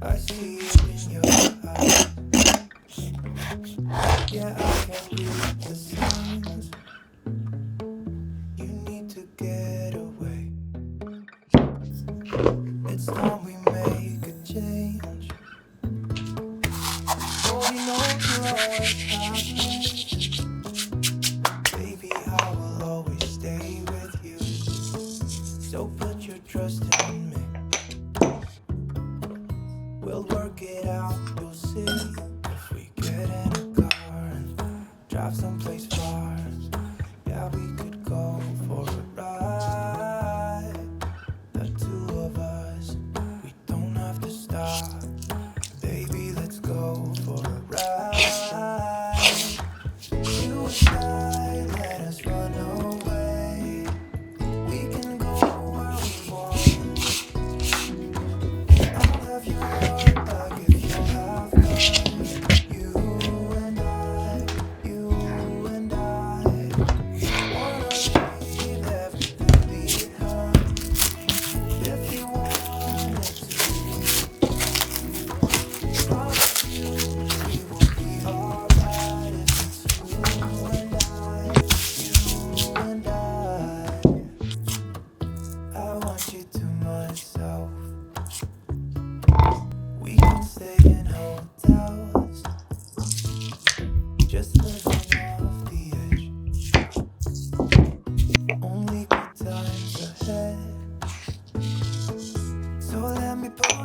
I see it in your eyes. Yeah, I can read the signs. You need to get away. It's time we make a change. Oh, you know you'll always have me. Baby, I will always stay with you. So put your trust in me. We'll work it out, you'll see. If we get in a car and drive someplace far, yeah, we could go for a ride. The two of us, we don't have to stop. Baby, let's go for a ride. You and I, let us run away. We can go where we want. I'll have your heart, I'll give you half mine. You and I wanna leave everything behind. If you wanted to, promise you we will be alright. If it's you and I want you to myself. We can stay in hotels, just living off the edge. Only good times ahead. So let me put